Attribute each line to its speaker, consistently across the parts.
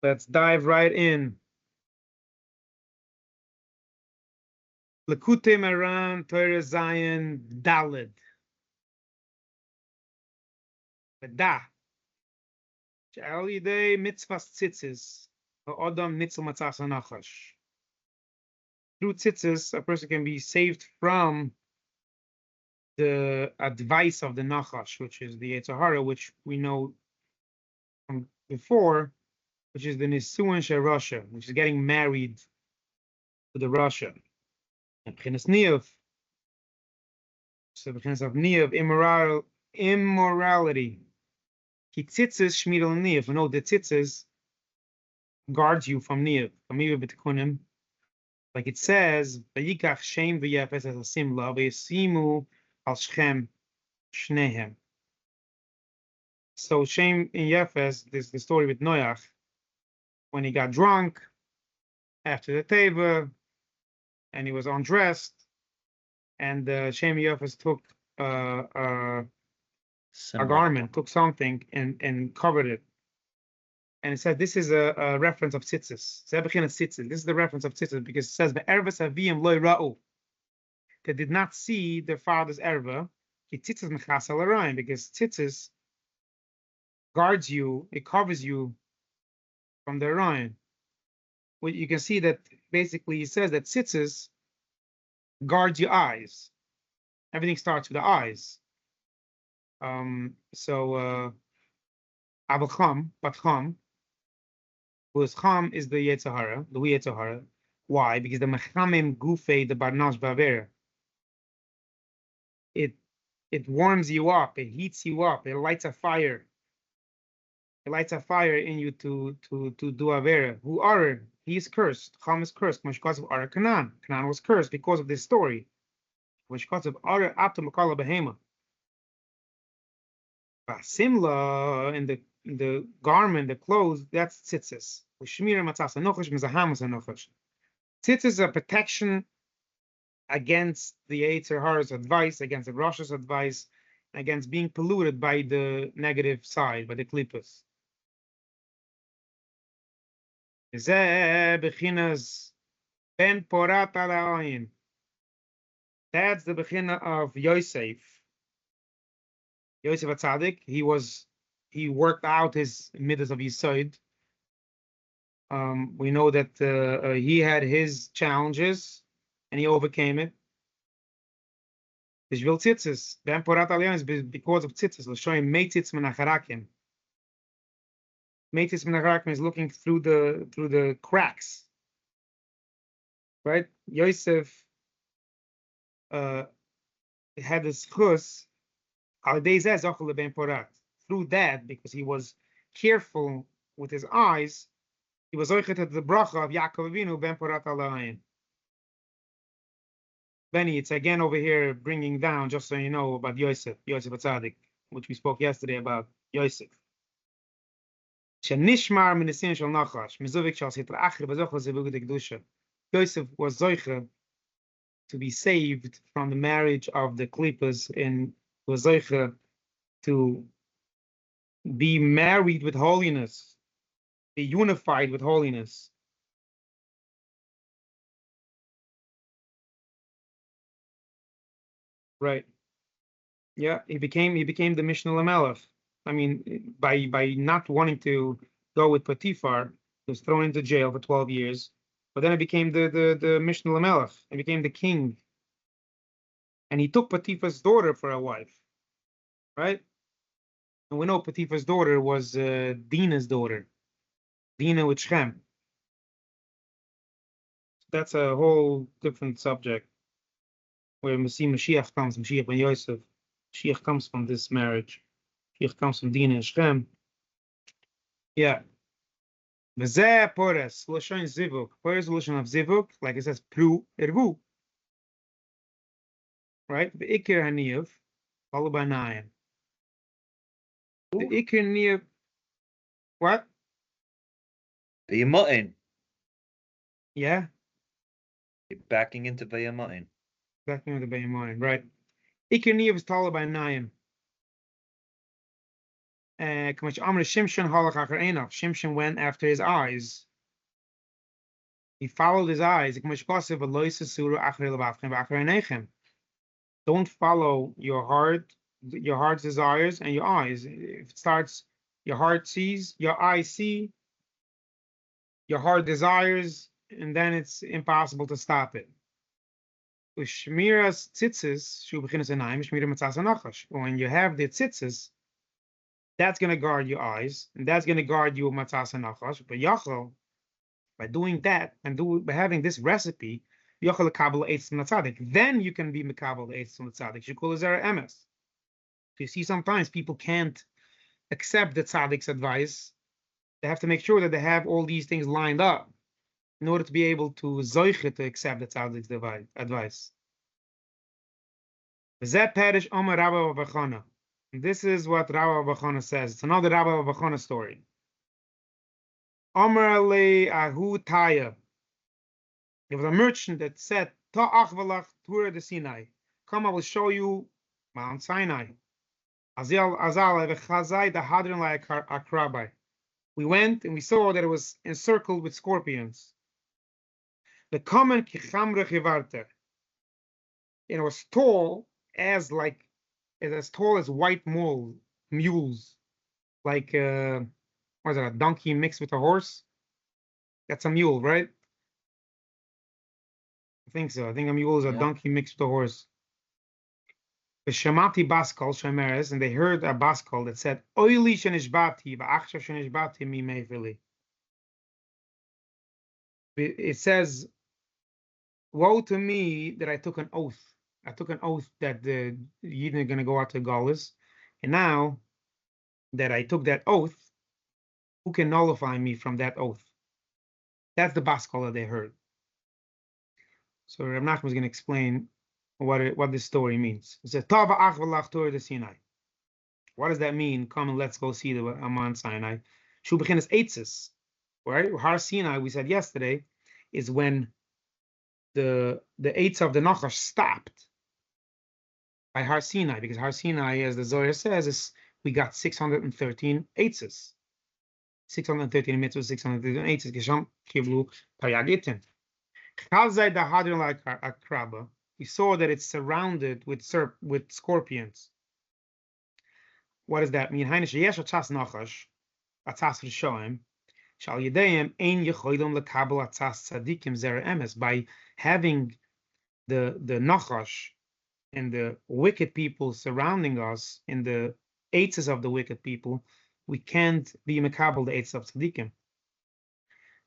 Speaker 1: Let's dive right in. Likutei Moharan, Torah Zion, Daled. V'da. She'al mitzvahs tzitzis. Ha'odam nitzel matzas hanachash. Through tzitzis, a person can be saved from the advice of the nachash, which is the Yetzer Hara, which we know from before, which is the Nisuin Russia, which is getting married to the Russia. And B'chinas Niyav, so B'chinas of Niyav, immorality. Ki tzitzis shmir al Niyav. We know the tzitzis guards you from Niyav. Like it says, Vayikach Shem v'yefes as a simla, v'yasimu al Shechem shnehem. So Shem in Yefes, this is the story with Noach, when he got drunk after the teva, and he was undressed, and Shem Yefes took a garment, took something, and covered it. And it says this is a reference of tzitzis. This is the reference of tzitzis because it says be'ervas aviyim loy ra'u. They did not see their father's erva. Tzitzis mechas al arayim, because tzitzis guards you, it covers you from the arayim. Well, you can see that basically it says that tzitzis guards your eyes. Everything starts with the eyes. Avacham, but cham, whose cham is the Yetzer Hara, the Yetzer Hara. Why? Because the mechamim gufei the barnash bavera. It warms you up, it heats you up, it lights a fire. It lights a fire in you to do avera. Who are he is cursed. Cham is cursed. Because of Ara Canaan. Canaan was cursed because of this story. Because of Ara Apta Makala Behema. Simla in the garment, the clothes, that's tzitzis. Tzitzis is a protection against the Yetzer Hara's advice, against the Rosh's advice, against being polluted by the negative side, by the klippas. Ben Porat Alain. That's the bechina of Yosef. Yosef Atzadik. He worked out his midas of Yisod. We know that he had his challenges and he overcame it. Bishvil tzitzis. Ben Porat Alain is because of tzitzis. L'shoyim meitzitz menacharakim. Meitzitz menacharakim is looking through the cracks. Right? Yosef had this chus through that, because he was careful with his eyes, he was oichet at the bracha of Yaakov Avinu ben Porat alayin. Benny, it's again over here bringing down, just so you know, about Yosef Atzadik, which we spoke yesterday about Yosef. Shenishmar minisin shel nachash mizuvik shal sitra achri bezochel zevug de kedusha. Yosef was zoiche to be saved from the marriage of the klippas, and was zoiche to be married with holiness, be unified with holiness. Right. Yeah, he became the Mishnah Lamelech. I mean, by not wanting to go with Potiphar, he was thrown into jail for 12 years. But then it became the Mishnah Lamelech. He became the king. And he took Potiphar's daughter for a wife. Right? And we know Potiphar's daughter was Dinah's daughter. Dinah with Shem. That's a whole different subject. Where Mashiach comes, Mashiach ben Yosef. Mashiach comes from this marriage. Mashiach comes from Dinah and Shem. Yeah. V'zeh pores, l'shon zivuk. Pores l'shon of zivuk, like it says, pru ervu. Right? The ikir haniyav, followed by nine. The ikir haniyav, what?
Speaker 2: Vayamotin.
Speaker 1: Yeah?
Speaker 2: You're backing into Vayamotin.
Speaker 1: Backing into Vayamotin, right. Ikir haniyav is followed by nine. Shimshon went after his eyes. He followed his eyes. Don't follow your heart's desires and your eyes. If it starts, your heart sees, your eyes see, your heart desires, and then it's impossible to stop it. When you have the tzitzis, that's going to guard your eyes, and that's going to guard you matzas and nachash. But yachol, by doing that and by having this recipe, yachol lekabel eitz from the tzaddik, then you can be mekabel eitz from the tzaddik. Shekol zera emes. You see, sometimes people can't accept the tzaddik's advice. They have to make sure that they have all these things lined up in order to be able to zoiche to accept the tzaddik's advice. This is what Rabbi Bachana says. It's another Rabbi Bachana story. Amar le ahu taya. There was a merchant that said, Ta'ach v'lach Torah de Sinai. Come, I will show you Mount Sinai. Azal v'chazai da hadron la akrabai. We went and we saw that it was encircled with scorpions. The common kichamre chivarte. It was tall as tall as white mules. Like what is it, a donkey mixed with a horse? That's a mule, right? I think so. I think a mule is a donkey mixed with a horse. The Shamati Baskal Shemeres, and they heard a Baskal that said, Oili shenishbati, va'achshav shenishbati mi meifili. It says, woe to me that I took an oath. I took an oath that the Yidden are going to go out to Gaulis. And now that I took that oath, who can nullify me from that oath? That's the Baskal that they heard. So Rav Nachman is going to explain what this story means. It says, Tava ach v'lach Torah de Sinai. What does that mean? Come and let's go see the Mount Sinai. Shu b'chinas eitzes. Right? Har Sinai, we said yesterday, is when the eights of the Nachash stopped by Har Sinai, because Har Sinai, as the Zohar says, we got 613 eitzes. 613 mitzvahs, 613 eitzes. Gesham kivlu payagitin. Chazai da hadron like akraba. We saw that it's surrounded with scorpions. What does that mean? Hainish yesh atzas nachash, atzas v'shoim, shal yedeim ein yechoidom lekabel atzas tzadikim zera emes. By having the nachash and the wicked people surrounding us, in the eitzes of the wicked people, we can't be mekabel the eitzes of tzadikim.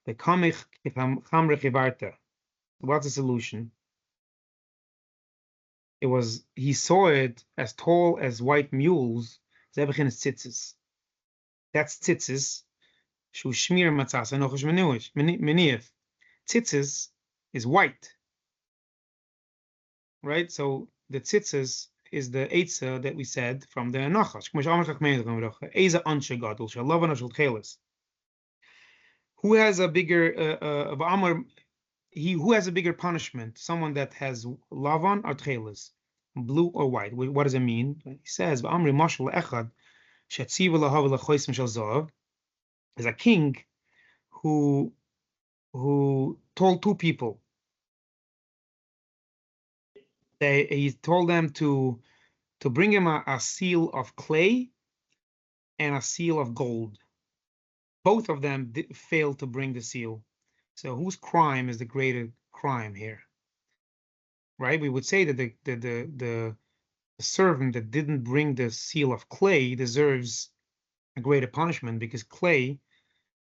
Speaker 1: The kamich chamre chivarta. What's the solution? He saw it as tall as white mules. That's tzitzis. Shu shmir matzas enochish meniyev. Tzitzis is white, right? So the tzitzis is the eitzah that we said from the nachash. Who has a bigger who has a bigger punishment? Someone that has lavan or tchelis, blue or white. What does it mean? He says, "Amri mashal echad shetziv lahav lechoisim shel zav," is a king who told two people. He told them to bring him a seal of clay and a seal of gold. Both of them failed to bring the seal. So whose crime is the greater crime here? Right? We would say that the servant that didn't bring the seal of clay deserves a greater punishment, because clay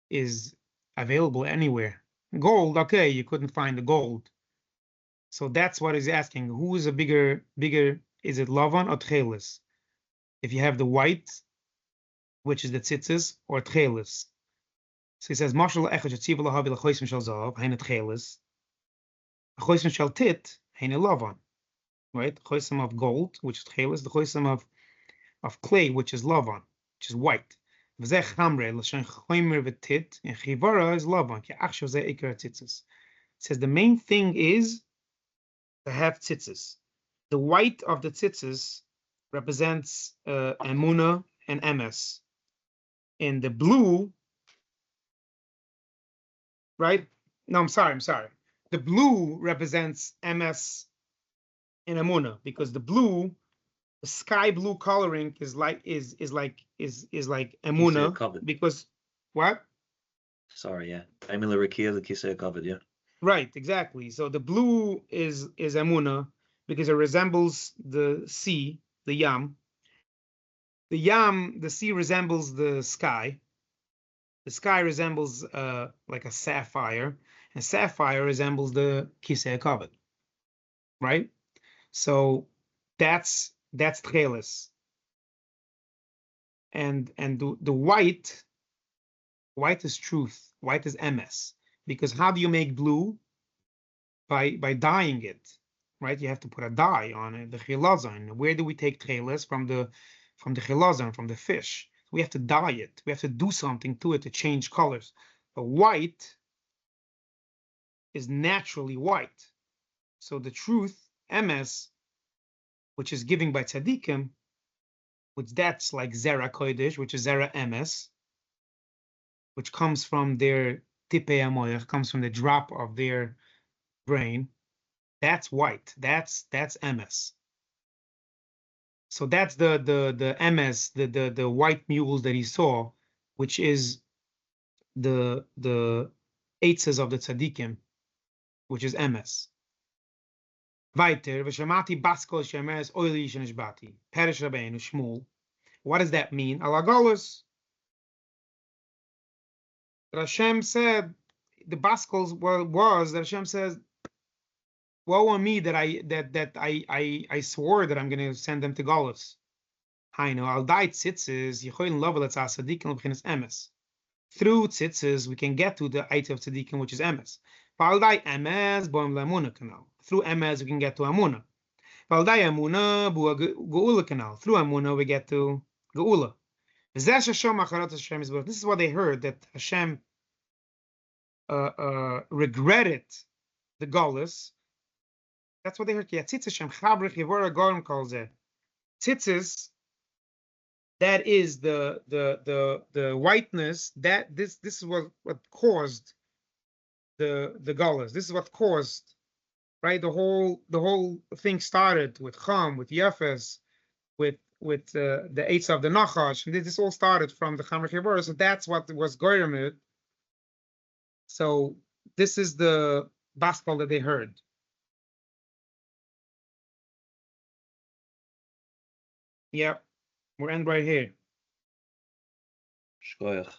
Speaker 1: is available anywhere. Gold, okay, you couldn't find the gold. So that's what he's asking. Who is a bigger, is it lavan or tchelis? If you have the white, which is the tzitzis, or tchelis. So he says, Mashal echad shetziv lahavi lechoisim shel zav, heine tchelis. Choisim shel tit, heine lavan. Right? Choisim of gold, which is tchelis, the choisim of clay, which is lavan, which is white. V'zeh chamre, l'shen choimer v'tit, and chivara is lavan, ki achshav zeh ikar tzitzis. It says the main thing is to have tzitzis. The white of the tzitzis represents emuna and emes. in the blue, right? No, I'm sorry. The blue represents MS in Amuna, because the blue, the sky blue coloring is like Amuna,
Speaker 2: covered.
Speaker 1: because what?
Speaker 2: Sorry, yeah. Daimler Rakia, the Kisei covered, yeah.
Speaker 1: Right, exactly. So the blue is Amuna because it resembles the sea, the Yam. The sea resembles the sky. The sky resembles like a sapphire, and sapphire resembles the Kisei covered, right? So that's Tcheles. And the white is truth. White is MS. Because how do you make blue? By dyeing it, right? You have to put a dye on it, the chilazon. Where do we take tcheles? From the chilazon, from the fish. We have to dye it. We have to do something to it to change colors. But white is naturally white. So the truth, MS, which is given by tzaddikim, which that's like Zera Kodesh, which is Zera MS, which comes from their tipei amoyach, comes from the drop of their brain. That's white. That's MS. So that's the MS, the white mules that he saw, which is the eitzes of the tzaddikim, which is MS. Weiter, v'shamati baskol shemes oili shenishbati. Perish Rabbeinu Shmuel. What does that mean? Alagolus. Hashem said, the baskals was that Hashem says, woe on me that I swore that I'm going to send them to Golus. Hainu al dai tzitzis yichoyin level at tzaddikim l'bchinas emes. Through tzitzis we can get to the ait of tzaddikim, which is emes. Al dai emes boim le'amuna canal. Through emes we can get to amuna. Al dai amuna bua geula canal. Through amuna we get to geula. This is what they heard, that Hashem regretted the Golus. That's what they heard. Tzitzis, that is the whiteness, that this is what caused the Golus. This is what caused, right? The whole thing started with Cham, with Yefes, with the Eitz of the Nachash. And this all started from the Cham Rechivor. So that's what was Goyremid. So this is the Baskal that they heard. Yep, we'll end right here.
Speaker 2: Shkoyach.